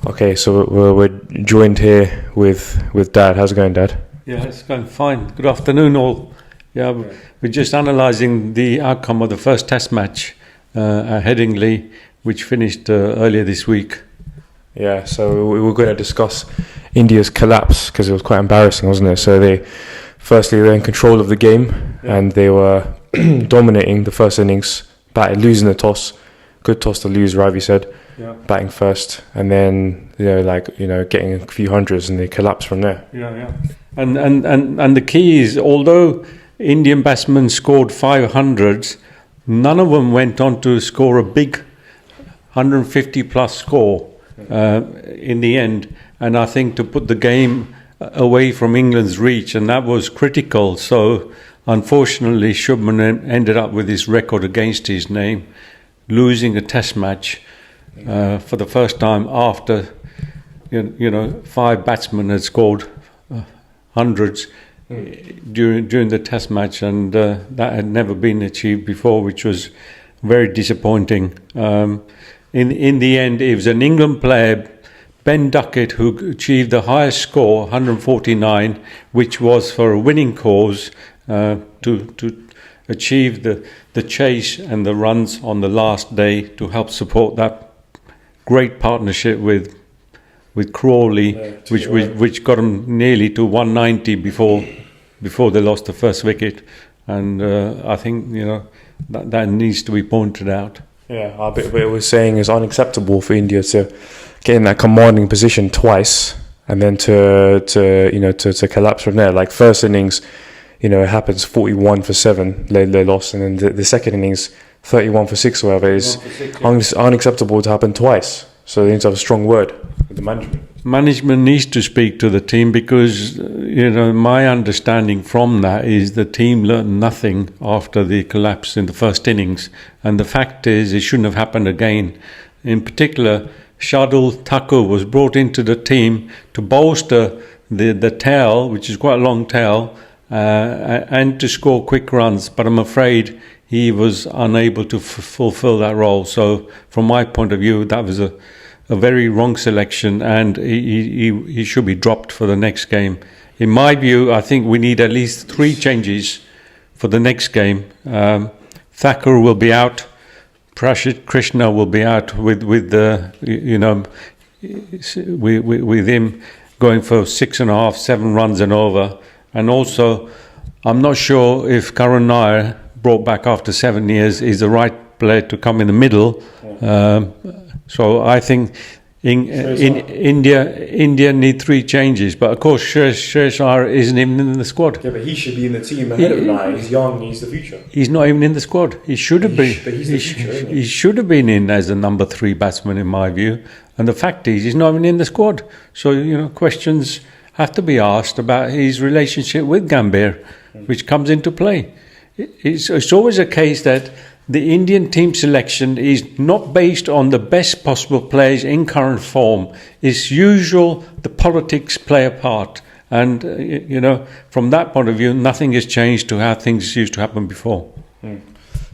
Okay, so we're joined here with Dad. How's it going, Dad? Yeah, it's going fine. Good afternoon, all. Yeah, we're just analysing the outcome of the first Test match at Headingley, which finished earlier this week. Yeah, so we were going to discuss India's collapse because it was quite embarrassing, wasn't it? So they were in control of the game and they were dominating the first innings, losing the toss. Good toss to lose, Ravi said. Yeah. Batting first, and then getting a few hundreds, and they collapse from there. Yeah. And the key is, although Indian batsmen scored 500s, none of them went on to score a big 150 plus score in the end. And I think to put the game away from England's reach, and that was critical. So unfortunately, Shubman ended up with his record against his name, losing a Test match. For the first time after, five batsmen had scored hundreds during the Test match, and that had never been achieved before, which was very disappointing. In the end, it was an England player, Ben Duckett, who achieved the highest score, 149, which was for a winning cause to achieve the chase and the runs on the last day to help support that great partnership with Crawley, which got them nearly to 190 before they lost the first wicket, and I think that needs to be pointed out. Yeah, what it was saying is unacceptable for India to get in that commanding position twice and then to collapse from there. Like first innings, it happens 41 for 7, they lost, and then the second innings 31 for 6 or whatever is unacceptable to happen twice. So they need to have a strong word with the management. Management needs to speak to the team because, my understanding from that is the team learned nothing after the collapse in the first innings. And the fact is, it shouldn't have happened again. In particular, Shardul Thakur was brought into the team to bolster the tail, which is quite a long tail, and to score quick runs. But I'm afraid he was unable to fulfill that role. So from my point of view, that was a very wrong selection, and he should be dropped for the next game. In my view, I think we need at least 3 changes for the next game. Thakur will be out. Prashit Krishna will be out with him going for 6.5, 7 runs and over. And also, I'm not sure if Karan Nair, brought back after 7 years, is the right player to come in the middle. So I think India need 3 changes. But of course, Shreyas Iyer isn't even in the squad. Yeah, but he should be in the team ahead of Nair. He's young, he's the future. He's not even in the squad. He should have been. But he's the future, isn't he? He should have been in as the number 3 batsman, in my view. And the fact is, he's not even in the squad. So, questions have to be asked about his relationship with Gambhir, which comes into play. It's always a case that the Indian team selection is not based on the best possible players in current form. It's usual the politics play a part. And, from that point of view, nothing has changed to how things used to happen before.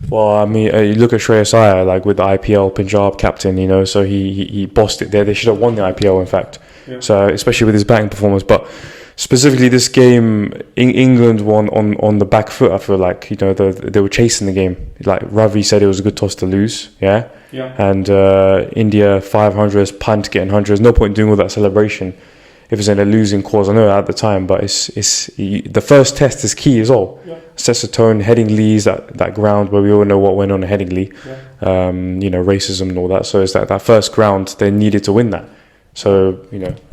Well, I mean, you look at Shreyas Iyer, like with the IPL Punjab captain, so he bossed it there. They should have won the IPL, in fact. Yeah. So, especially with his batting performance. But specifically this game, England won on the back foot. I feel like they were chasing the game. Like Ravi said, it was a good toss to lose. Yeah. And India 500s, punt getting hundreds. No point doing all that celebration if it's in a losing cause. I know at the time, but it's the first test is key as well. Yeah. Sets the tone. Headingley's that ground where we all know what went on at Headingley. Yeah. Racism and all that. So it's that first ground they needed to win that. So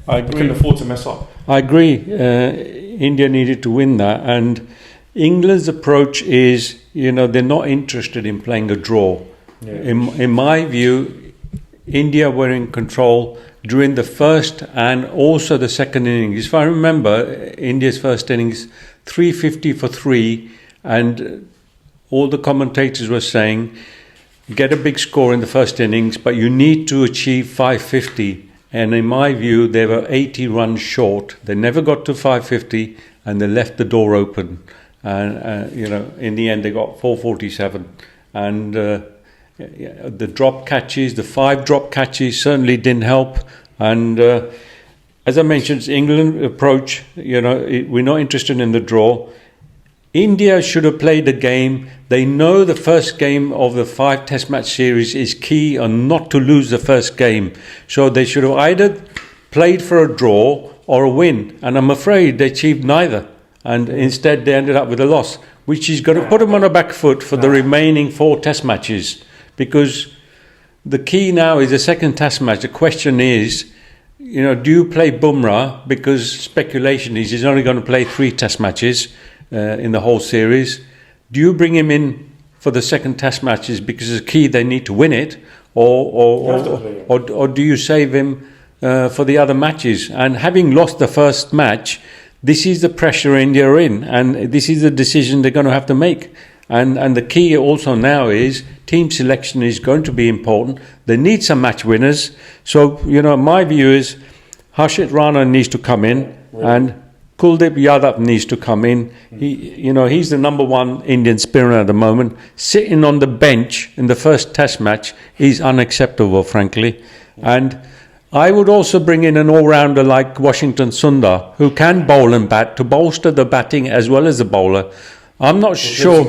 I agree. They couldn't afford to mess up. I agree. India needed to win that, and England's approach is, they're not interested in playing a draw. Yeah. In my view, India were in control during the first and also the second innings. If I remember, India's first innings, 350 for 3, and all the commentators were saying, get a big score in the first innings, but you need to achieve 550. And in my view, they were 80 runs short. They never got to 550, and they left the door open. And in the end, they got 447. And the drop catches, the 5 drop catches certainly didn't help. And as I mentioned, England approach, we're not interested in the draw. India should have played the game. They know the first game of the 5 Test match series is key and not to lose the first game. So they should have either played for a draw or a win. And I'm afraid they achieved neither. And instead they ended up with a loss, which is going to put them on a back foot for the remaining 4 Test matches. Because the key now is the second Test match. The question is, do you play Bumrah? Because speculation is he's only going to play 3 Test matches in the whole series. Do you bring him in for the second Test matches because it's key they need to win it, or do you save him for the other matches? And having lost the first match, this is the pressure India are in, and this is the decision they're going to have to make. And the key also now is team selection is going to be important. They need some match winners. So my view is Harshit Rana needs to come in, and Kuldeep Yadav needs to come in. He's the number 1 Indian spinner at the moment. Sitting on the bench in the first Test match is unacceptable, frankly. And I would also bring in an all-rounder like Washington Sundar, who can bowl and bat, to bolster the batting as well as the bowler. I'm not sure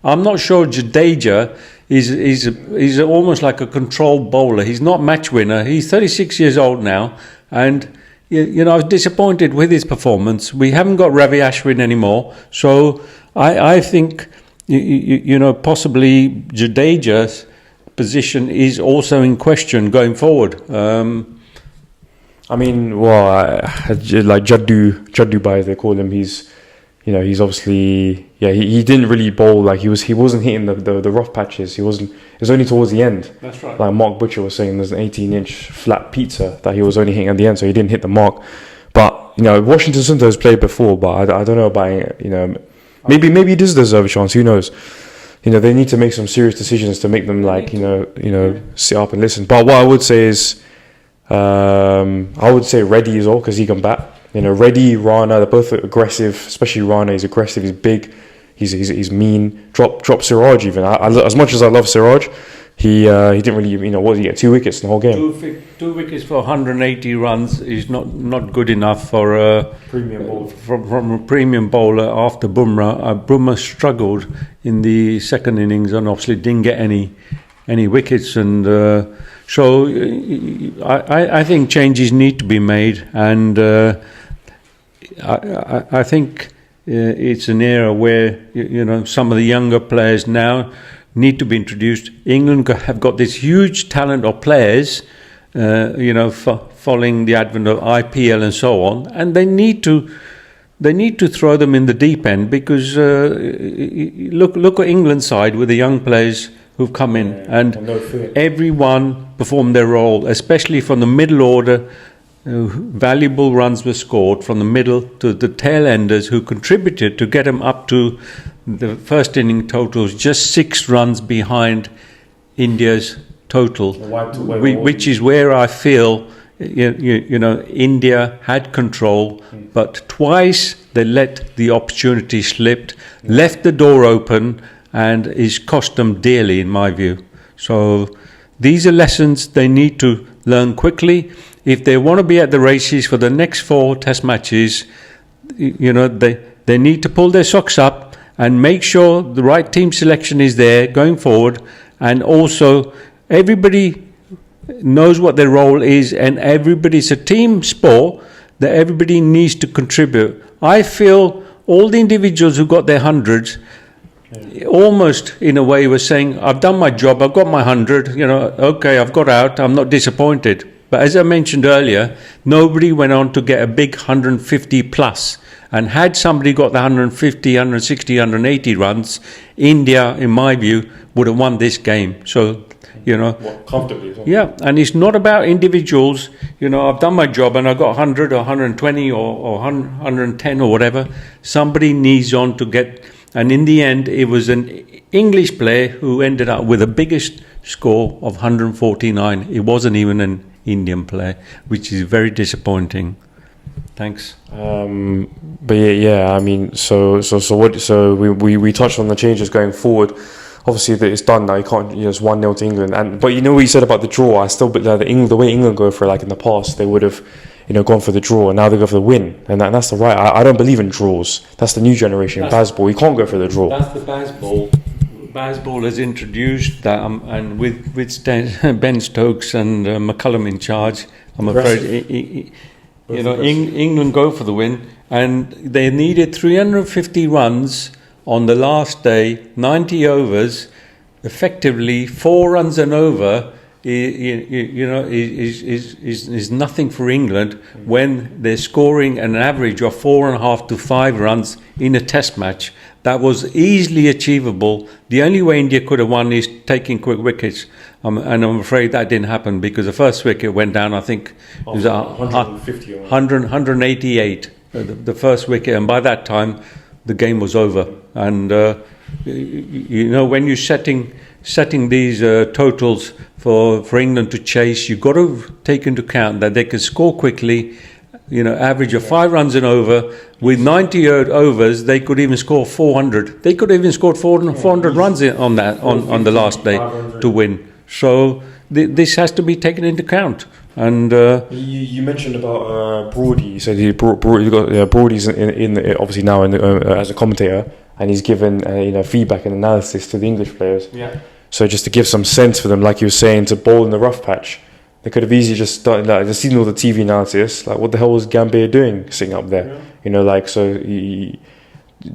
Jadeja is almost like a controlled bowler. He's not match winner. He's 36 years old now, and I was disappointed with his performance. We haven't got Ravi Ashwin anymore, so I think possibly Jadeja's position is also in question going forward. Like Jaddu Bai, they call him. He's obviously he didn't really bowl, like he wasn't hitting the rough patches. It was only towards the end. That's right. Like Mark Butcher was saying, there's an 18-inch flat pizza that he was only hitting at the end, so he didn't hit the mark. But Washington Sundar has played before, but I don't know about maybe he does deserve a chance. Who knows? They need to make some serious decisions to make them sit up and listen. But what I would say is, I would say Reddy as well, because he can bat. Reddy, Rana, they're both aggressive. Especially Rana, he's aggressive. He's big. He's mean. Drop Siraj even. As much as I love Siraj, he didn't really. What did he get? 2 wickets in the whole game. Two wickets for 180 runs is not good enough for a premium bowler. From a premium bowler after Bumrah. Bumrah struggled in the second innings and obviously didn't get any wickets, and so I think changes need to be made, and I think it's an era where some of the younger players now need to be introduced. England have got this huge talent of players, following the advent of IPL and so on, and they need to throw them in the deep end, because look at England's side with the young players who've come in, and everyone performed their role, especially from the middle order. Valuable runs were scored from the middle to the tail enders, who contributed to get them up to the first inning totals, just 6 runs behind India's total, which is where I feel India had control, but twice they let the opportunity slip, left the door open, and it's cost them dearly, in my view. So these are lessons they need to learn quickly. If they want to be at the races for the next 4 Test matches, they need to pull their socks up and make sure the right team selection is there going forward, and also everybody knows what their role is, and everybody's a team sport that everybody needs to contribute. I feel all the individuals who got their hundreds almost in a way were saying, I've done my job, I've got my 100, okay, I've got out, I'm not disappointed. But as I mentioned earlier, nobody went on to get a big 150 plus. And had somebody got the 150, 160, 180 runs, India, in my view, would have won this game. So, comfortably. Well. Yeah, and it's not about individuals. I've done my job and I got 100 or 120 or 110 or whatever. Somebody needs on to get. And in the end, it was an English player who ended up with the biggest score of 149. It wasn't even an Indian player, which is very disappointing. Thanks. But yeah. I mean, so we touched on the changes going forward. obviously that it's done now. You can't, it's 1-0 to England. But you know what you said about the draw. I still believe that the way England go for it, like in the past, they would have, gone for the draw, and now they go for the win, and that's the right. I don't believe in draws. That's the new generation, Bazball. You can't go for the draw. That's the Bazball. Bazball has introduced that, and with Ben Stokes and McCullum in charge, I'm afraid England go for the win, and they needed 350 runs on the last day, 90 overs, effectively 4 runs and over. Is nothing for England when they're scoring an average of 4.5 to 5 runs in a Test match. That was easily achievable. The only way India could have won is taking quick wickets, and I'm afraid that didn't happen because the first wicket went down. I think it was 188, the first wicket, and by that time the game was over. And when you're setting these totals for England to chase, you've got to take into account that they can score quickly. Average of 5 runs and over. With 90 overs, they could even score 400. They could have even scored 400 runs on the last day to win. So this has to be taken into account. And you mentioned about Brody. You said Brody's in obviously now as a commentator, and he's given feedback and analysis to the English players. Yeah. So just to give some sense for them, like you were saying, to bowl in the rough patch, they could have easily just started, just seen all the TV analysis, like what the hell was Gambia doing sitting up there? Yeah.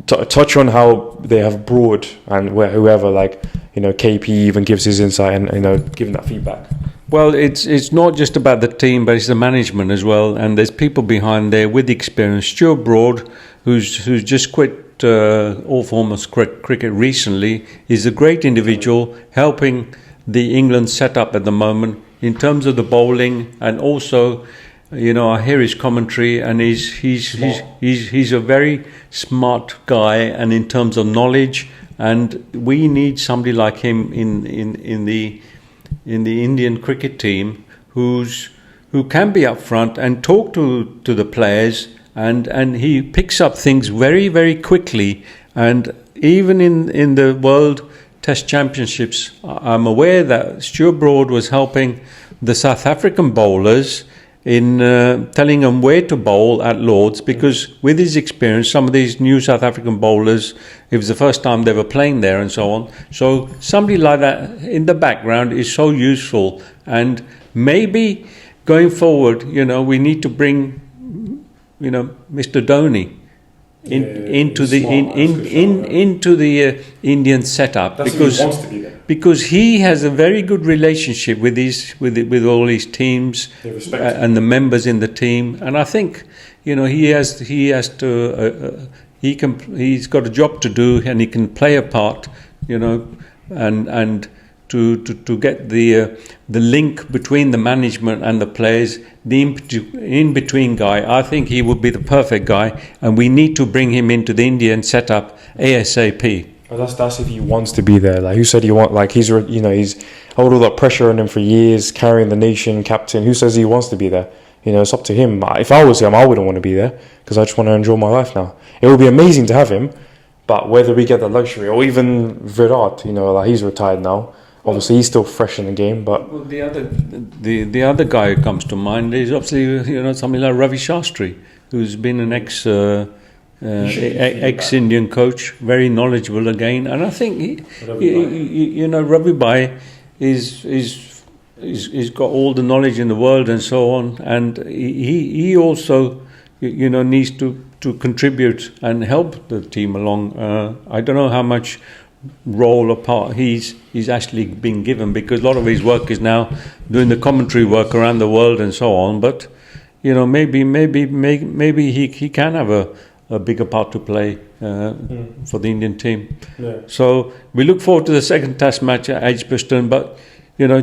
Touch on how they have Broad and whoever, KP even gives his insight and giving that feedback. Well, it's not just about the team, but it's the management as well. And there's people behind there with experience. Stuart Broad, who's just quit all forms of cricket recently, is a great individual helping the England setup at the moment in terms of the bowling, and also, I hear his commentary, and he's a very smart guy, and in terms of knowledge, and we need somebody like him in the Indian cricket team who can be up front and talk to the players, and he picks up things very, very quickly. And even in the World Test Championships, I'm aware that Stuart Broad was helping the South African bowlers in telling them where to bowl at Lords, because with his experience, some of these new South African bowlers, it was the first time they were playing there and so on. So somebody like that in the background is so useful. And maybe going forward, we need to bring, Mr. Dhoni into the Indian setup. That's because he wants to be there. Because he has a very good relationship with all his teams and the members in the team, and I think he's got a job to do, and he can play a part, and to get the link between the management and the players, the in-between guy. I think he would be the perfect guy, and we need to bring him into the Indian setup ASAP. Well, that's if he wants to be there. Like, who said he want? Like, he's held all that pressure on him for years, carrying the nation, captain. Who says he wants to be there? It's up to him. If I was him, I wouldn't want to be there because I just want to enjoy my life now. It would be amazing to have him, but whether we get the luxury, or even Virat, he's retired now. Obviously, he's still fresh in the game, but the other guy who comes to mind is obviously something like Ravi Shastri, who's been an ex-Indian coach, very knowledgeable again, and I think Ravi Bhai is got all the knowledge in the world and so on, and he also needs to contribute and help the team along. I don't know how much role or part he's actually been given, because a lot of his work is now doing the commentary work around the world and so on. But maybe he can have a bigger part to play for the Indian team. Yeah. So we look forward to the second Test match at Edgbaston, but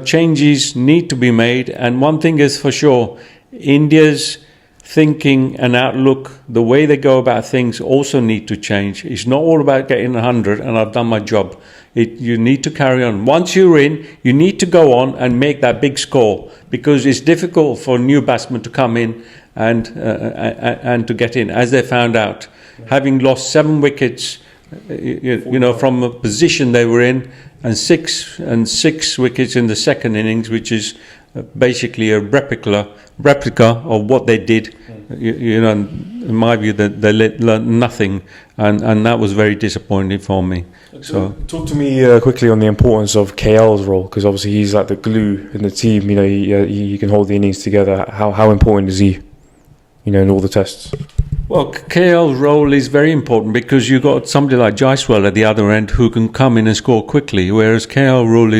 changes need to be made. And one thing is for sure, India's thinking and outlook, the way they go about things, also need to change. It's not all about getting 100 and I've done my job. You need to carry on. Once you're in, you need to go on and make that big score, because it's difficult for new batsmen to come in and to get in, as they found out. Having lost 7 wickets, from a position they were in, and six wickets in the second innings, which is basically a replica of what they did. You know, in my view, that they learned nothing, and that was very disappointing for me. So talk to me quickly on the importance of KL's role, because obviously he's like the glue in the team. You know, he can hold the innings together. How important is he? You know, in all the tests. Well, KL's role is very important because you've got somebody like Jaiswal at the other end who can come in and score quickly, whereas KL Rahul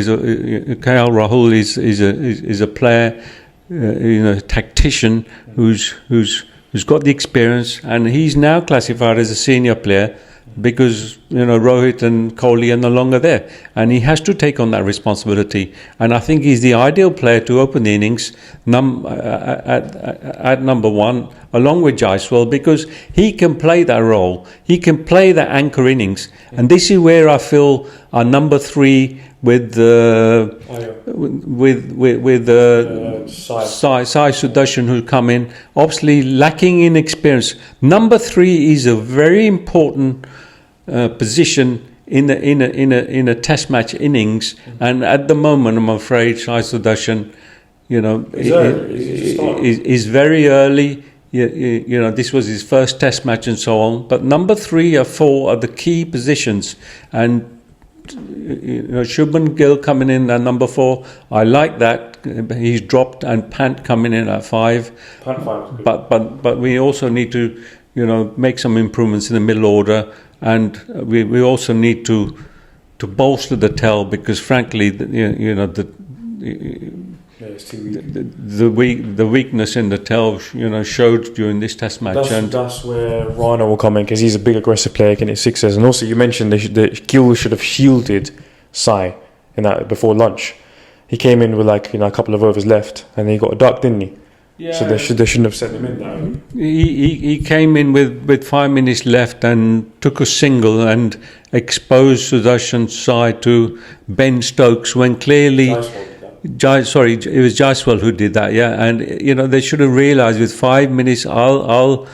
is a player, you know, tactician who's got the experience, and he's now classified as a senior player because, you know, Rohit and Kohli are no longer there, and he has to take on that responsibility. And I think he's the ideal player to open the innings at number one, along with Jaiswal, because he can play that role. He can play that anchor innings, and this is where I feel our number three with Sai Sudarshan, who come in, obviously lacking in experience. Number three is a very important position in a Test match innings, and at the moment, I'm afraid Sai Sudarshan, you know, is very early. You know, this was his first Test match and so on. But number 3 or 4 are the key positions, and you know, Shubman Gill coming in at number 4. I like that. He's dropped, and Pant coming in at 5. Pant 5. But we also need to, you know, make some improvements in the middle order, and we also need to bolster the tell, because frankly, you know, the weakness in the tell, you know, showed during this Test match. That's where Rana will come in, because he's a big aggressive player, can hit sixes. And also, you mentioned that Gill should have shielded Sai in that before lunch. He came in with, like, you know, a couple of overs left, and then he got a duck, didn't he? Yeah. So they shouldn't have sent him in there. He came in with 5 minutes left and took a single and exposed Sudarshan's side to Ben Stokes, when clearly it was Jaiswal who did that. Yeah, and you know, they should have realised with 5 minutes, I'll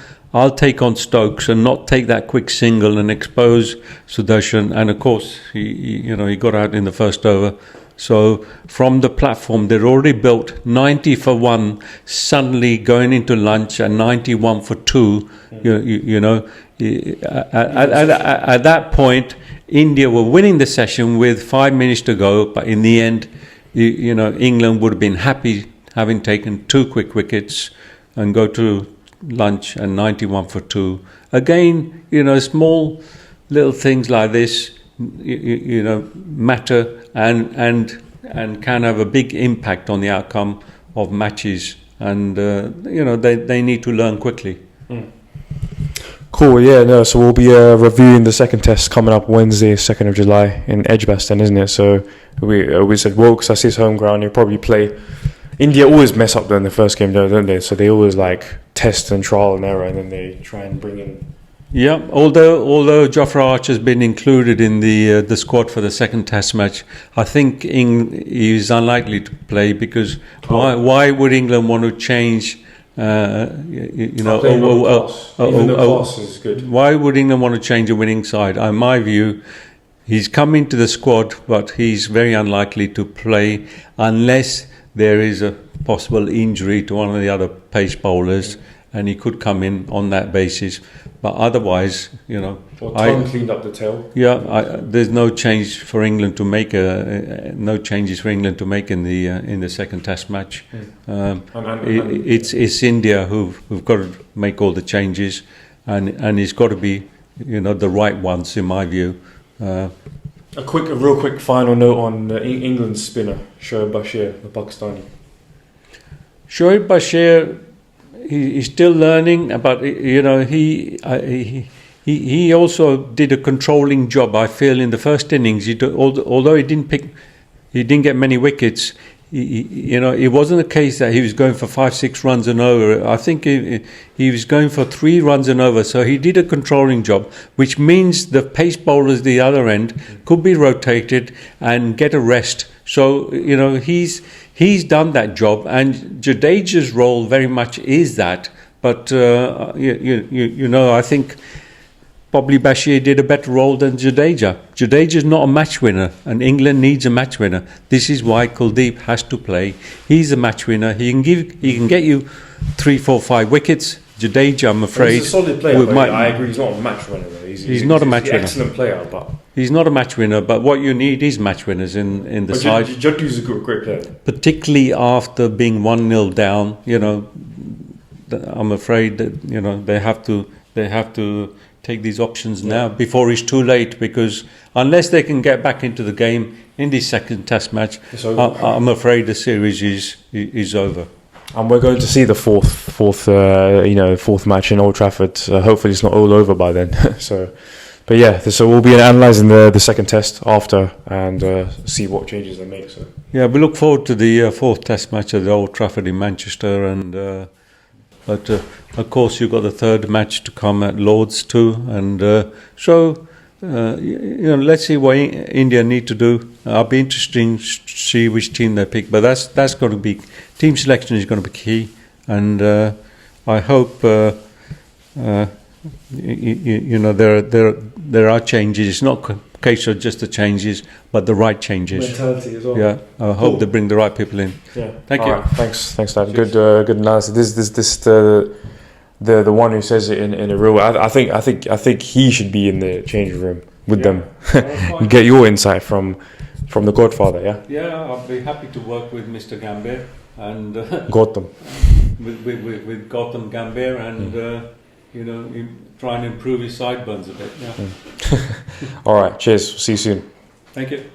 take on Stokes and not take that quick single and expose Sudarshan. And of course, he got out in the first over. So from the platform, they'd already built 90 for 1, suddenly going into lunch and 91 for 2. You know, at that point, India were winning the session with 5 minutes to go, but in the end, you know, England would have been happy having taken 2 quick wickets and go to lunch and 91 for 2. Again, you know, small little things like this, you know, matter and can have a big impact on the outcome of matches, and you know, they need to learn quickly. Cool, yeah, no. So we'll be reviewing the second test coming up Wednesday, 2nd of July in Edgbaston, isn't it? So we said, well, because that's his home ground, he'll probably play. India always mess up in the first game, don't they? So they always like test and trial and error, and then they try and bring in. Yeah, although Jofra Archer's been included in the squad for the second Test match, I think he is unlikely to play, because why would England want to change? You know, even the class is good. Why would England want to change a winning side? In my view, he's come into the squad, but he's very unlikely to play unless there is a possible injury to one of the other pace bowlers, and he could come in on that basis. But otherwise, you know, Tom cleaned up the tail. Yeah, there's no change for England to make. No changes for England to make in the second Test match. It's India who've got to make all the changes, and it's got to be, you know, the right ones, in my view. A real quick final note on England's spinner Shoaib Bashir, the Pakistani. Shoaib Bashir. He's still learning, but you know, he also did a controlling job, I feel, in the first innings. Although he didn't get many wickets. You know, it wasn't a case that he was going for 5-6 runs and over. I think he was going for 3 runs and over. So he did a controlling job, which means the pace bowlers the other end could be rotated and get a rest. So you know, he's done that job, and Jadeja's role very much is that. But you know, I think probably Bashir did a better role than Jadeja. Jadeja is not a match winner, and England needs a match winner. This is why Kuldeep has to play. He's a match winner. He can get you 3, 4, 5 wickets. Jadeja, I'm afraid, he's a solid player. But I agree, he's not a match winner. Though. He's not a match winner. Excellent player, but he's not a match winner. But what you need is match winners in the side. Jaddu's a great player, particularly after being 1-0 down. You know, I'm afraid that they have to take these options now before it's too late, because unless they can get back into the game in this second Test match, I'm afraid the series is over. And we're going to see the fourth match in Old Trafford. Hopefully, it's not all over by then. So we'll be analysing the second Test after and see what changes they make. So yeah, we look forward to the fourth Test match at the Old Trafford in Manchester, and but of course you've got the third match to come at Lord's too, and let's see what India need to do. I'll be interesting to see which team they pick, but that's going to be team selection is going to be key, and I hope there are changes. It's not a case of just the changes, but the right changes. Mentality as well. Yeah, I hope they bring the right people in. Yeah, thank you. Right. Thanks, Dad. Good analysis. This the one who says it in a real way. I think he should be in the changing room with them. Get your insight from the Godfather. Yeah, I'll be happy to work with Mr. Gambhir and Gautam. with Gautam Gambhir and try and improve his sideburns a bit. Yeah. All right. Cheers. See you soon. Thank you.